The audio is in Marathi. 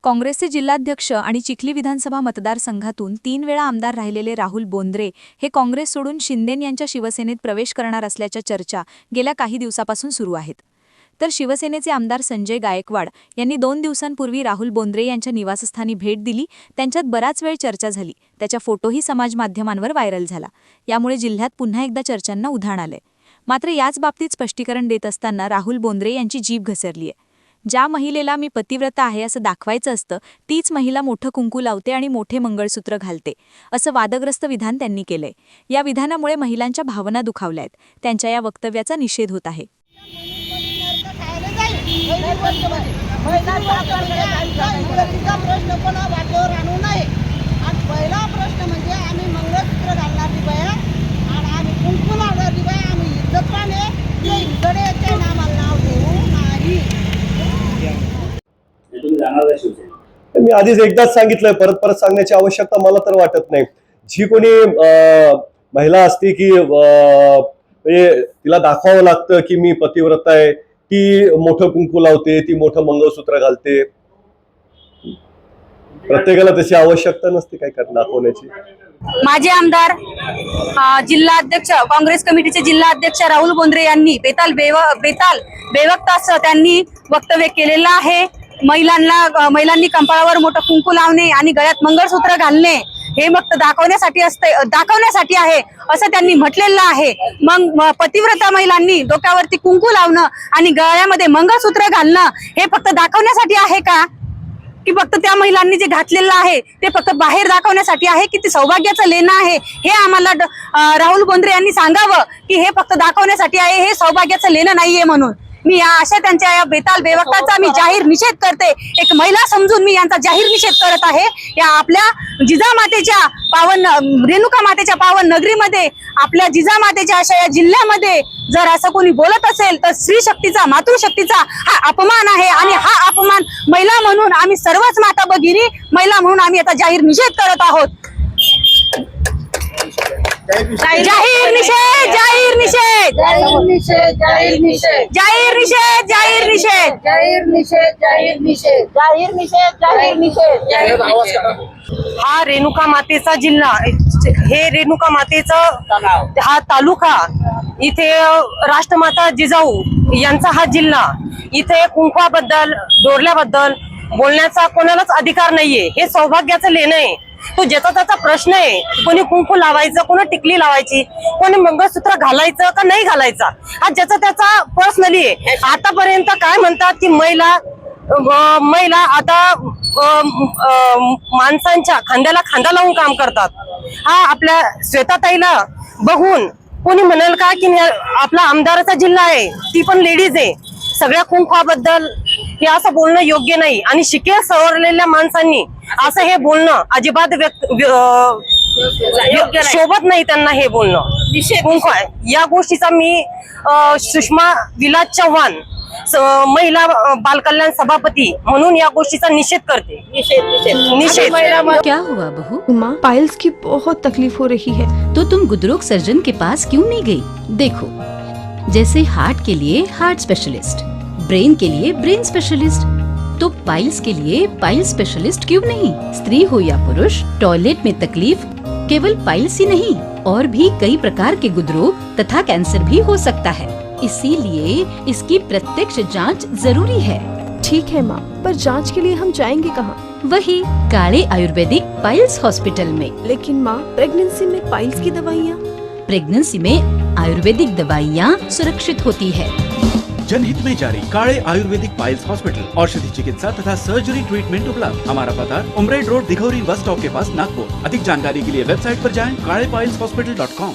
काँग्रेसचे जिल्हाध्यक्ष आणि चिखली विधानसभा मतदारसंघातून 3 वेळा आमदार राहिलेले राहुल बोंद्रे हे काँग्रेस सोडून शिंदे यांच्या शिवसेनेत प्रवेश करणार असल्याच्या चर्चा गेल्या काही दिवसापासून सुरू आहेत. तर शिवसेनेचे आमदार संजय गायकवाड यांनी 2 दिवसांपूर्वी राहुल बोंद्रे यांच्या निवासस्थानी भेट दिली. त्यांच्यात बराच वेळ चर्चा झाली. त्याचा फोटोही समाज माध्यमांवर व्हायरल झाला. यामुळे जिल्ह्यात पुन्हा एकदा चर्चांना उधाण आले. मात्र याच बाबतीत स्पष्टीकरण देत असताना राहुल बोंद्रे यांची जीभ घसरली आहे. ज्या महिलेला मी पतिव्रता आहे असं दाखवायचं असतं तीच महिला मोठं कुंकू लावते आणि मोठे मंगळसूत्र घालते असं वादग्रस्त विधान त्यांनी केलंय. या विधानामुळे महिलांच्या भावना दुखावल्यात. त्यांच्या या वक्तव्याचा निषेध होत आहे. पहिला प्रश्न म्हणजे आम्ही मंगळसूत्र घालणारी बाया आणि आम्ही कुंकू लावणारी बाया आम्ही इज्जतवाने ते इकडे येते ना आम्हाला नाव देऊ नाही. मी आधीच एकदाच सांगितलंय, परत सांगण्याची आवश्यकता मला तर वाटत नाही. जी कोणी महिला असते की म्हणजे तिला दाखवावं लागतं की मी पतिव्रता आहे, ती मोठं कुंकू लावते, ती मोठं मंगळसूत्र घालते. प्रत्येकाला तशी आवश्यकता नसते काय दाखवण्याची. माजी आमदार जिल्हाध्यक्ष काँग्रेस कमिटीचे जिल्हाध्यक्ष राहुल बोंद्रे यांनी बेताल बेवक्ताच त्यांनी वक्तव्य केलेलं आहे. महिलांनी कंपाळावर मोठं कुंकू लावणे आणि गळ्यात मंगळसूत्र घालणे हे फक्त दाखवण्यासाठी आहे असं त्यांनी म्हटलेलं आहे. मग पतिव्रता महिलांनी डोक्यावरती कुंकू लावणं आणि गळ्यामध्ये मंगळसूत्र घालणं हे फक्त दाखवण्यासाठी आहे का, की फक्त त्या महिलांनी जे घातलेलं आहे ते फक्त बाहेर दाखवण्यासाठी आहे, की ते सौभाग्याचं लेणं आहे हे आम्हाला राहुल बोंद्रे यांनी सांगावं की हे फक्त दाखवण्यासाठी आहे, हे सौभाग्याचं लेणं नाहीये. म्हणून मी अशा त्यांच्या या बेताल बेवक्ताचा मी जाहीर निषेध करते. एक महिला समजून मी यांचा जाहीर निषेध करत आहे. या आपल्या जिजामातेच्या पावन रेणुका मातेच्या पावन नगरीमध्ये, आपल्या जिजामातेच्या अशा या जिल्ह्यामध्ये जर असं कोणी बोलत असेल तर स्त्री शक्तीचा, मातृशक्तीचा हा अपमान आहे. आणि हा अपमान महिला म्हणून आम्ही सर्वच माता भगिनी महिला म्हणून आम्ही आता जाहीर निषेध करत आहोत. जाहीर निषेध, जाहीर निषेध, जाहीर निषेध, जाहीर निषेध, जाहीर निषेध, जाहीर निषेध, जाहीर निषेध, जाहीर निषेध, जाहीर निषेध, जाहीर निषेध. हा रेणुका मातेचा जिल्हा, हे रेणुका मातेचा हा तालुका, इथे राष्ट्रमाता जिजाऊ यांचा हा जिल्हा, इथे कुंकवाबद्दल डोरल्याबद्दल बोलण्याचा कोणालाच अधिकार नाहीये. हे सौभाग्याचं लेणं आहे. तो ज्याचा त्याचा प्रश्न आहे. कोणी कुंकू लावायचं, कोणी टिकली लावायची, कोणी मंगळसूत्र घालायचं का नाही घालायचा, हा ज्याचा त्याचा पर्सनली आहे. आतापर्यंत काय म्हणतात की महिला आता माणसांच्या खांद्याला खांदा लावून काम करतात. हा आपल्या श्वेताताईला बघून कोणी म्हणाल का की आपला आमदाराचा जिल्हा आहे, ती पण लेडीज आहे. सगळ्या कुंकवाबद्दल हे असं बोलणं योग्य नाही. आणि शिके सवरलेल्या माणसांनी असं हे बोलणं अजिबात शोभत नाही. त्यांना हे बोलणं कुंकू आहे. या गोष्टीचा मी सुषमा विलास चव्हाण महिला बालकल्याण सभापती म्हणून या गोष्टीचा निषेध करते. निषेध. क्या हुआ बहू? माँ, पाइल्स की बहुत तकलीफ हो रही है, तो तुम गुदरोग सर्जन के पास क्यों नहीं गई? देखो, जैसे हार्ट के लिए हार्ट स्पेशलिस्ट, ब्रेन के लिए ब्रेन स्पेशलिस्ट, तो पाइल्स के लिए पाइल्स स्पेशलिस्ट क्यों नहीं? स्त्री हो या पुरुष, टॉयलेट में तकलीफ केवल पाइल्स ही नहीं और भी कई प्रकार के गुदरोग तथा कैंसर भी हो सकता है. इसीलिए इसकी प्रत्यक्ष जांच जरूरी है. ठीक है माँ, पर जांच के लिए हम जाएंगे कहाँ? वही काले आयुर्वेदिक पाइल्स हॉस्पिटल में. लेकिन माँ, प्रेगनेंसी में पाइल्स की दवाइयाँ? प्रेगनेंसी में आयुर्वेदिक दवाइयाँ सुरक्षित होती है. जनहित में जारी. काले आयुर्वेदिक पाइल्स हॉस्पिटल, औषधि चिकित्सा तथा सर्जरी ट्रीटमेंट उपलब्ध. हमारा पता उमरेड रोड, दिघौरी बस स्टॉप के पास, नागपुर. अधिक जानकारी के लिए वेबसाइट पर जाएं kalepileshhospital.com.